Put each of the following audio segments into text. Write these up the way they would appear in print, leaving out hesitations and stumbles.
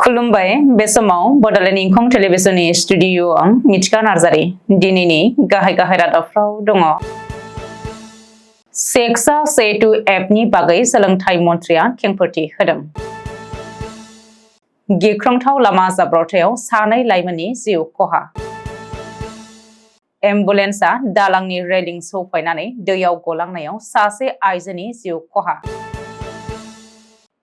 खुलुमबाय बे समाव बडलेण्ड इंखं टेलिभिजननि स्टुडिअ आं मिथिका नार्जारी दिनैनि गाहाय रादाबफ्राव दङ। सेक्सा सेटु एपनि बागै सोलोंथाइ मन्थ्रिया खेंफोरथि होदों। गिख्रंथाव लामा जाब्रबथायाव सानै लाइमोननि जिउ खहा। एम्बुलेन्सआ दालांनि रेलिं सौफायनानै दैयाव गलांनायाव सासे आइजोनि जिउ खहा।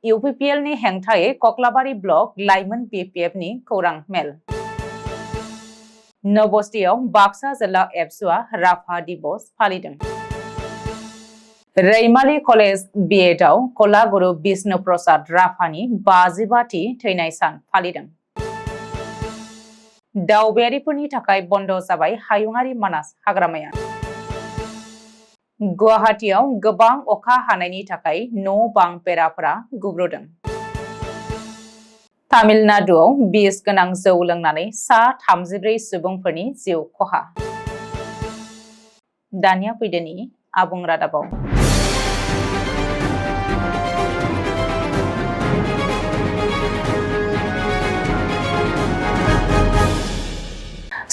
UPPL नि हेंथायै कक्लाबारि ब्लक लाइमोन BPF नि खौरां मेल। नबस्तियाव बाक्सा जिल्ला एबसुआ राभा दिवस फालिदों। रैमाली कलेज BEdआव कलागुरु बिष्णु प्रसाद राभानि 55थि थैनाय सान फालिदों। दावबायारिफोरनि थाखाय बन्द जाबाय हायुङारि मानास हाग्रामाया। गुवाहाटीआव गोबां अखा हानायनि थाखाय न'-बां बेराफोरा गुब्रुदों। तामिलनाडुआव बिस गोनां जौ लोंनानै सा 34 सुबुंफोरनि जिउ खहा। दानिया फैदोनि आबुं रादाबाव।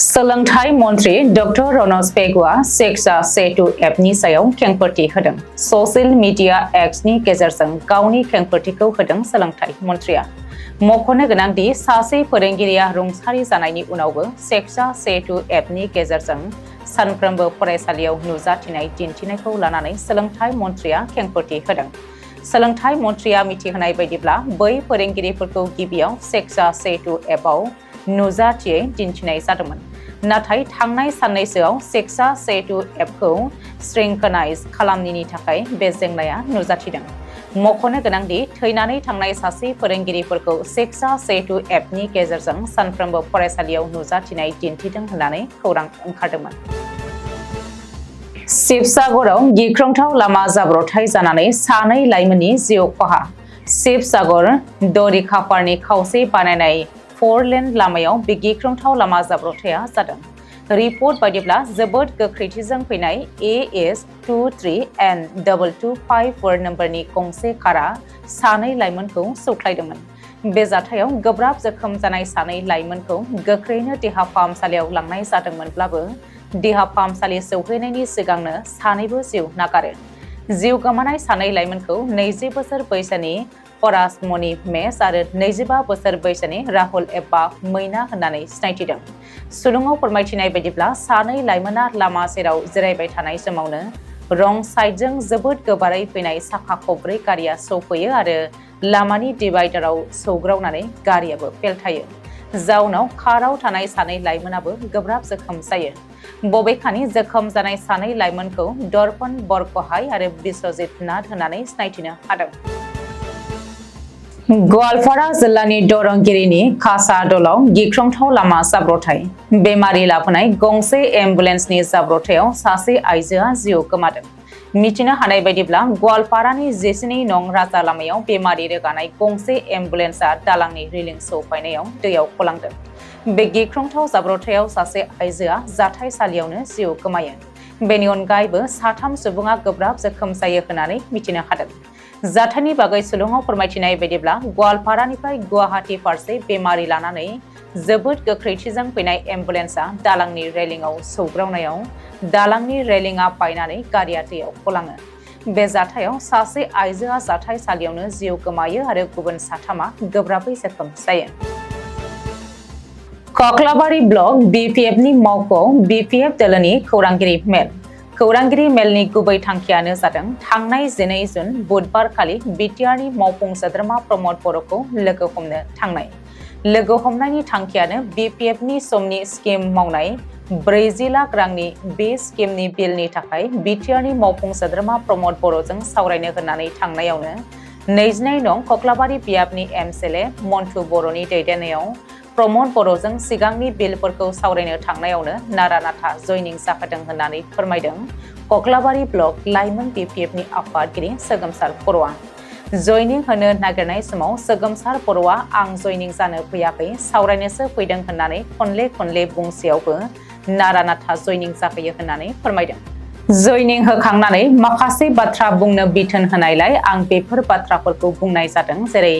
सोलोंथाइ मन्थ्रि डक्टर रनज पेगुआ सेक्सा सेटु एपनि सायाव खेंफोरथि होदों। ससियेल मिडिया एक्सनि गेजेरजों गावनि खेंफोरथिखौ होदों सोलोंथाइ मन्थ्रिया। मख'नो गोनांदि सासे फोरोंगिरिया रुंसारि जानायनि उनावबो सेक्सा सेटु एपनि गेजेरजों सानफ्रोमबो फरायसालियाव नुजाथिनाय दिन्थिनायखौ लानानै सोलोंथाइ मन्थ्रिया खेंफोरथि होदों। सोलोंथाइ मन्थ्रिया मिथिहोनाय बायदिब्ला बै फोरोंगिरिफोरखौ गिबियाव सेक्सा सेटु एपआव नुजाथियै दिन्थिनाय जादोंमोन। नाथाय थांनाय साननैसोआव सेक्सा सेटु एपखौ सिंक्रोनाइज खालामैनि थाखाय बे जेंनाया नुजाथिदों। मख'नो गोनांदि थैनानै थांनाय सासे फोरोंगिरिफोरखौ सेक्सा सेटु एपनि गेजेरजों सानफ्रोमबो फरायसालियाव नुजाथिनाय दिन्थिदों होननानै खौरां ओंखारदोंमोन। शिबसागराव गिख्रंथाव लामा जाब्रबथाय जानानै सानै लाइमोननि जिउ खहा। शिबसागर दरिखापारनि खावसे बानायनाय 4-लेन लामायाव बे गिख्रंथाव लामा जाब्रबथाया जादों। रिपर्ट बायदिब्ला जोबोद गोख्रैथिजों फैनाय AS 23N225 नम्बरनि गंसे कारा सानै लाइमोनखौ सौख्लायदोंमोन। बे जाथायाव गोब्राब जोखोम जानाय सानै लाइमोनखौ गोख्रैनो देहा फाहामसालियाव लांनाय जादोंमोनब्लाबो देहा फाहामसालि सौहैनायनि सिगांनो सानैबो जिउ नागारो। जिउ गोमानाय सानै लाइमोनखौ 20 बोसोर बैसोनि परासमणि मेस आरो 25 बोसोर बैसोनि राहुल एबा मैना होननानै सिनायथिदों। सुलुङाव फोरमायथिनाय बायदिब्ला सानै लाइमोना लामा सेराव जिरायबाय थानाय समावनो रं साइडजों जोबोद गोबारै फैनाय साखा खबब्रै गारिया सौफैयो आरो लामानि डिभाइडाराव सौग्रावनानै गारियाबो बेलथायो। जाउनाव काराव थानाय सानै लाइमोनाबो गोब्राब जोखोम जायो। बबेखानि जोखोम जानाय सानै लाइमोनखौ दर्पण बरगहाय आरो बिश्वजित नाथ होननानै सिनायथिनो हादों। गवालपारा जिल्लानि दरंगिरिनि कासादलाव गिख्रंथाव लामा जाब्रबथाय। बेमारि लाबोनाय गंसे एम्बुलेन्सनि जाब्रबथायाव सासे आइजोआ जिउ गोमादों। मिथिनो हानाय बायदिब्ला गवालपारानि 12 नं राजा लामायाव बेमारि रोगानाय गंसे एम्बुलेन्सआ दालांनि रेलिं सौफायनायाव दैयाव गलांदों। बे गिख्रंथाव जाब्रबथायाव सासे आइजोआ जाथायसालियावनो जिउ गोमायो। बेनि अनगायैबो साथाम सुबुङा गोब्राब जोखोम जायो होननानै मिथिनो हादों। जाथायनि बागै सुलुङाव फोरमायथिनाय बायदिब्ला गवालपारानिफ्राय गुवाहाटी फारसे बेमारि लानानै जोबोद गोख्रैथिजों फैनाय एम्बुलेन्सआ दालांनि रेलिंआव सौग्रावनायाव दालांनि रेलिंआ बायनानै गारिया दैयाव गलाङो। बे जाथायाव सासे आइजोआ जाथायसालियावनो जिउ गोमायो आरो गुबुन साथामा गोब्राबै जोखोम जायो। कक्लाबारि ब्लक BPF नि मावख'आव BPF दोलोनि खौरांगिरि मेल। खौरांगिरि मेलनि गुबै थांखियानो जादों थांनाय 12 जुन बुधबारखालि बिटिआरनि मावफुं सोद्रोमा प्रमद बर'खौ लोगो हमनो थांनाय। लोगो हमनायनि थांखियानो BPFनि समनि स्किम मावनाय 40 लाख रांनि बे स्किमनि बिलनि थाखाय बिटिआरनि मावफुं सोद्रोमा प्रमद बर'जों सावरायनो होननानै थांनायावनो 22 नं कक्लाबारि बियाबनि MCLA मन्टु बर'नि दैदेननायाव प्रमद बर'जों सिगांनि बिलफोरखौ सावरायनो थांनायावनो नारा-नाथा जयनिं जाहोदों होननानै फोरमायदों कक्लाबारि ब्लक लाइमोन BPFनि आफादगिरि सोगोमसार बर'आ। जयनिं होनो नागिरनाय समाव सोगोमसार बर'आ आं जयनिं जानो फैयाखै सावरायनोसो फैदों होननानै खनले बुंसेयावबो नारा-नाथा जयनिं जाहोयो होननानै फोरमायदों। जयनिं होखांनानै माखासे बाथ्रा बुंनो बिथोन होनायलाय आं बेफोर बाथ्राफोरखौ बुंनाय जादों। जेरै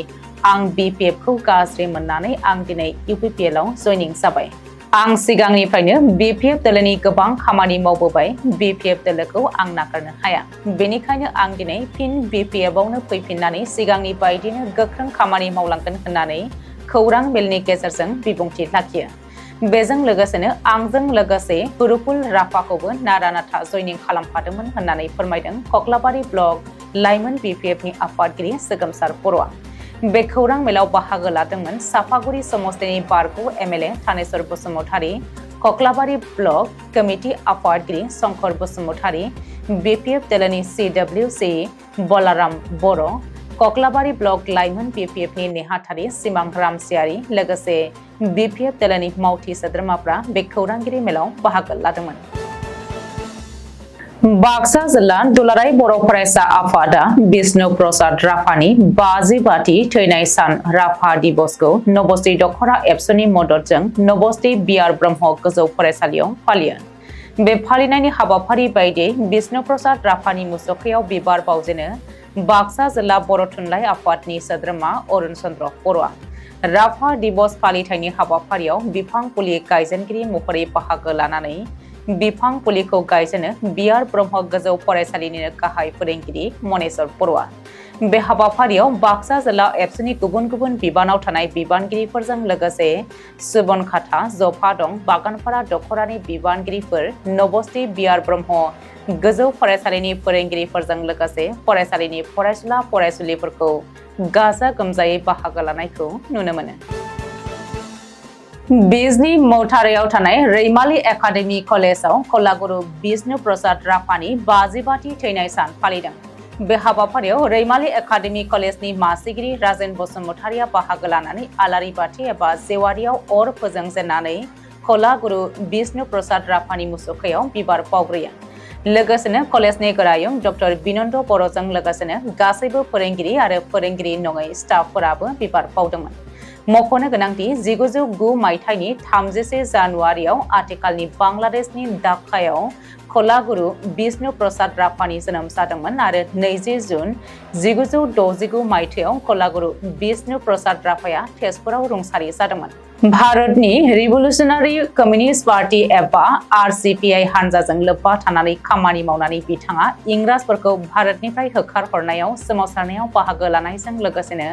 आं BPF खौ गाज्रि मोननानै आं दिनै UPPL आव जयनिं जाबाय। आं सिगांनिफ्रायनो BPF दोलोनि गोबां खामानि मावबोबाय। BPF दोलोखौ आं नागारनो हाया। बेनिखायनो आं दिनै फिन BPF आवनो फैफिननानै सिगांनि बायदिनो गोख्रों खामानि मावलांगोन होननानै खौरां मेलनि गेजेरजों बिबुंथि लाखियो। बेजों लोगोसेनो आंजों लोगोसे गुरुकुल राफाखौबो नारा नाथा जयनिं खालामफादोंमोन होननानै फोरमायदों कक्लाबारि ब्लक लाइमोन BPFनि आफादगिरि सोगोमसार बर'आ। बे खौरां मेलाव बाहागो लादोंमोन साफागुरि समस्तिनि बारग' MLA थानेश्वर बसुमतारी, कक्लाबारि ब्लक कमिटि आफादगिरि शंकर बसुमतारी, BPF दोलोनि CWC बलाराम बर', कक्लाबारि ब्लक लाइमोन BPFनि नेहाथारि सिमां रामसियारि लोगोसे BPF दोलोनि मावथि सोद्रोमाफ्रा बे खौरांगिरि मेलाव बाहागो लादोंमोन। बाक्सा जिल्ला दुलाराय बर' फरायसा आफादा बिष्णु प्रसाद राभानि 55थि थैनाय सान राभा दिबसखौ नबस्ति दख'रा एबसुनि मददजों नबस्ति बिआर ब्रह्म गोजौ फरायसालियाव फालियो। बे फालिनायनि हाबाफारि बायदियै बिष्णु प्रसाद राभानि मुसुखायाव बिबार बावजेनो बाक्सा जिल्ला बर' थुनलाइ आफादनि सोद्रोमा अरुण चन्द्र बर'आ। राभा दिबस फालिथायनि हाबाफारियाव बिफां फुलि गायजेनगिरि महरै बाहागो लानानै बिफां फुलिखौ गायजेनो बिआर ब्रह्म गोजौ फरायसालिनिनो गाहाय फोरोंगिरि मनेश्वर बर'आ। बे हाबाफारियाव बाक्सा जिल्ला एबसुनि गुबुन गुबुन बिबानाव थानाय बिबानगिरिफोरजों लोगोसे सुबनखाथा, जफादं, बागानपारा दख'रानि बिबानगिरिफोर, नबस्ति बिआर ब्रह्म गोजौ फरायसालिनि फोरोंगिरिफोरजों लोगोसे फरायसालिनि फरायसुला फरायसुलिफोरखौ गाजा गोमजायै बाहागो लानायखौ नुनो मोनो। बिजनी मौथारायाव थानाय रैमाली एकाडेमी कलेजाव कलागुरु बिष्णु प्रसाद राभानि 55थि थैनाय सान फालिदों। बे हाबाफारियाव रैमाली एकाडेमी कलेजनि मासिगिरि राजेन बसुमतारीया बाहागो लानानै आलारि बाथि एबा जेवारियाव अर फोजोंजेननानै कलागुरु बिष्णु प्रसाद राभानि मुसुखायाव बिबार बावग्रोयो। लोगोसेनो कलेजनि गोरायुं डक्टर बिनन्द बर'जों लोगोसेनो गासैबो फोरोंगिरि आरो फोरोंगिरि नङै स्टाफफोराबो बिबार बावदोंमोन। मख'नो गोनांदि 1909 मायथाइनि 30 जानुवारियाव आथिखालनि बांलादेशनि ढाकायाव कलागुरु बिष्णु प्रसाद राभानि जोनोम जादोंमोन आरो 20 जुन 1969 मायथाइयाव कलागुरु बिष्णु प्रसाद राभाया तेजपुराव रुंसारि जादोंमोन। भारतनि रिभलुशनारि कमिउनिस्ट पार्टी एबा RCPI हानजाजों लोब्बा थानानै खामानि मावनानै बिथाङा इंराजफोरखौ भारतनिफ्राय होखारहरनायाव सोमावसारनायाव बाहागो लानायजों लोगोसेनो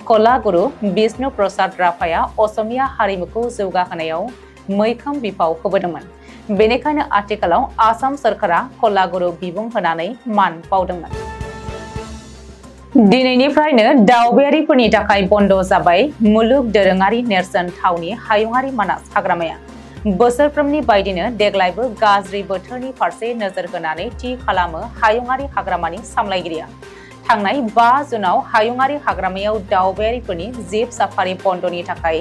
कलागुरु बिष्णु प्रसाद राभाया असमिया हारिमुखौ जौगाहोनायाव मैखोम बिफाव होबोदोंमोन। बेनिखायनो आथिखालाव आसाम सोरखारा कलागुरु बिमुं होनानै मान बावदोंमोन। दिनैनिफ्रायनो दावबायारिफोरनि थाखाय बन्द जाबाय मुलुग दोरोङारि नेरसोन थावनि हायुङारि मानास हाग्रामाया। बोसोरफ्रोमनि बायदिनो देग्लायबो गाज्रि बोथोरनि फारसे नोजोर होनानै थि खालामो हायुङारि हाग्रामानि सामलायगिरिया। थांनाय 5 जुनाव हायुङारि हाग्रामायाव दावबायारिफोरनि जिब साफारि बन्दनि थाखाय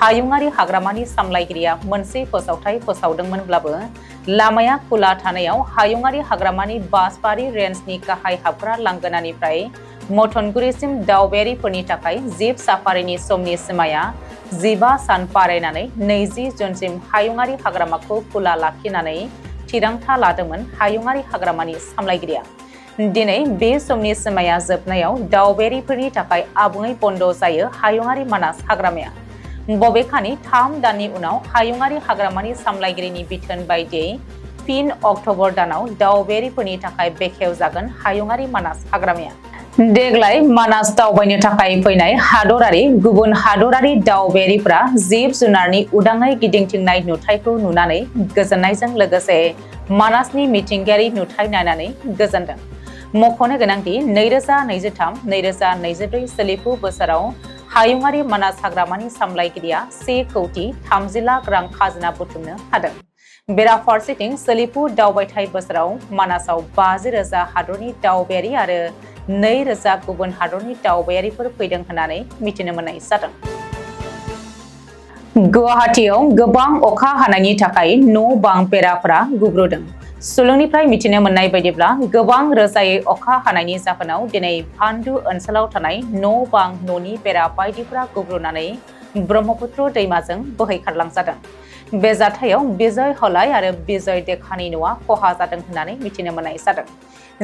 हायुङारि हाग्रामानि सामलायगिरिया मोनसे फोसावथाय फोसावदोंमोनब्लाबो लामाया खुला थानायाव हायुङारि हाग्रामानि बासबारि रेन्जनि गाहाय हाबग्रा लांगोनानिफ्राय मथनगुरिसिम दावबायारिफोरनि थाखाय जिब साफारिनि समनि सिमाया 15 सान बारायनानै 20 जुनसिम हायुङारि हाग्रामाखौ खुला लाखिनानै थिरांथा लादोंमोन हायुङारि हाग्रामानि सामलायगिरिया। दिनै बे समनि सिमाया जोबनायाव दावबायारिफोरनि थाखाय आबुङै बन्द जायो हायुङारि मानास हाग्रामाया। बबेखानि 3 दाननि उनाव हायुङारि हाग्रामानि सामलायगिरिनि बिथोन बायदियै फिन अक्ट'बर दानाव दावबायारिफोरनि थाखाय बेखेवजागोन हायुङारि मानास हाग्रामाया। देग्लाय मानास दावबायनो थाखाय फैनाय हादरारि गुबुन हादरारि दावबायारिफ्रा जिब जुनारनि उदाङै गिदिंथिंनाय नुथायखौ नुनानै गोजोननायजों लोगोसे मानासनि मिथिंगायारि नुथाय नायनानै गोजोनदों। मख'नो गोनांदि 2023-2024 सोलिफु बोसोराव हायुङारि मानास हाग्रामानि सामलायगिरिया 1,30,30,00,000 रां खाजोना बुथुमनो हादों। बेराफारसेथिं सोलिफु दावबायथाय बोसोराव मानासाव 50,000 हादरनि दावबायारि आरो 2,000 गुबुन हादरनि दावबायारिफोर फैदों होननानै मिथिनो मोननाय जादों। गुवाहाटीआव गोबां अखा हानायनि थाखाय न' बां बेराफोरा गुब्रुदों। सुलुंनिफ्राय मिथिनो मोननाय बायदिब्ला गोबां रोजायै अखा हानायनि जाहोनाव दिनै भान्डु ओनसोलाव थानाय न' बां न'नि बेरा बायदिफोरा गुब्रुनानै ब्रह्मपुत्र दैमाजों बोहैखारलांजादों। बे जाथायाव बिजय हलाय आरो बिजय देखानि न'आ खहा जादों होननानै मिथिनो मोननाय जादों,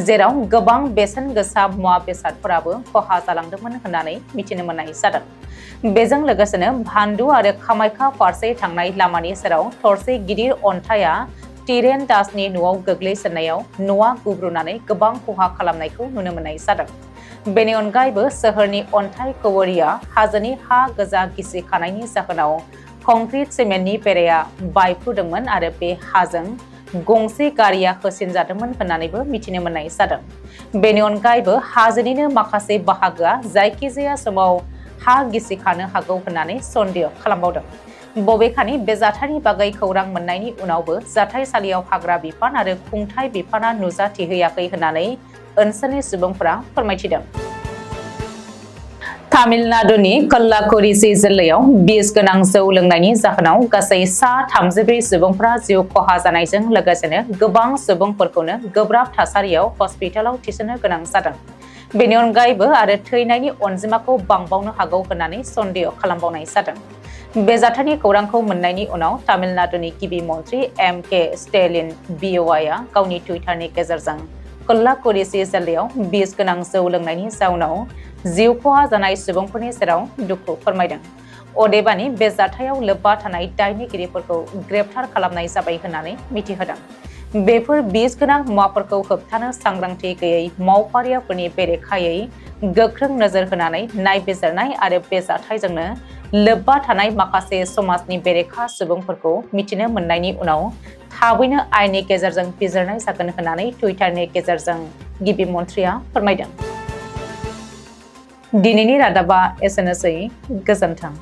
जेराव गोबां बेसेन गोसा मुवा बेसादफोराबो खहा जालांदोंमोन होननानै मिथिनो मोननाय जादों। बेजों लोगोसेनो भान्डु आरो कामाख्या फारसे थांनाय लामानि सेराव थरसे गिदिर अन्थाइया टिरेन दासनि न'आव गोग्लैसोनायाव न'आ गुब्रुनानै गोबां खहा खालामनायखौ नुनो मोननाय जादों। बेनि अनगायैबो सोहोरनि अन्थाइ कवरिया हाजोनि हा गोजा गिसिखानायनि जाहोनाव कंक्रिट सिमेन्टनि बेराया बायफ्रुदोंमोन आरो बे हाजों गंसे गारिया होसिनजादोंमोन होननानैबो मिथिनो मोननाय जादों। बेनि अनगायैबो हाजोनिनो माखासे बाहागोआ जायखिजाया समाव हा गिसिखानो हागौ होननानै सन्देह खालामबावदों। बबेखानि बे जाथायनि बागै खौरां मोननायनि उनावबो जाथायसालियाव हाग्रा बिफान आरो खुंथाय बिफाना नुजाथिहैयाखै होननानै ओनसोलनि सुबुंफोरा फोरमायथिदों। तामिलनाडुनि कल्लाकुरिचि जिल्लायाव बिस गोनां जौ लोंनायनि जाहोनाव गासै सा 34 सुबुंफोरा जिउ खहा जानायजों लोगोसेनो गोबां सुबुंफोरखौनो गोब्राब थासारियाव हस्पिटालाव थिसननो गोनां जादों। बेनि अनगायैबो आरो थैनायनि अनजिमाखौ बांबावनो हागौ होननानै सन्देह खालामबावनाय जादों। बे जाथायनि खौरांखौ मोननायनि उनाव तामिलनाडुनि गिबि मन्थ्रि एम.के. स्टेलिन बिअ'वाइआ गावनि टुइटारनि गेजेरजों कल्लाकुरिचि जिल्लायाव बिस गोनां जौ लोंनायनि जाउनाव जिउ खहा जानाय सुबुंफोरनि सेराव दुखु फोरमायदों। अदेबानि बे जाथायाव लोब्बा थानाय दायनिगिरिफोरखौ ग्रेप्तार खालामनाय जाबाय होननानै मिथिहोदों। बेफोर बिस गोनां मुवाफोरखौ होबथानो सांग्रांथि गैयै मावफारियाफोरनि बेरेखायै गोख्रों नोजोर होनानै नायबिजिरनाय आरो बे जाथायजोंनो लोब्बा थानाय माखासे समाजनि बेरेखा सुबुंफोरखौ मिथिनो मोननायनि उनाव थाबैनो आयेननि गेजेरजों बिजिरनाय जागोन होननानै टुइटारनि गेजेरजों गिबि मन्थ्रिया फोरमायदों। दिनैनि रादाबा एसेनोसै, गोजोन्थों।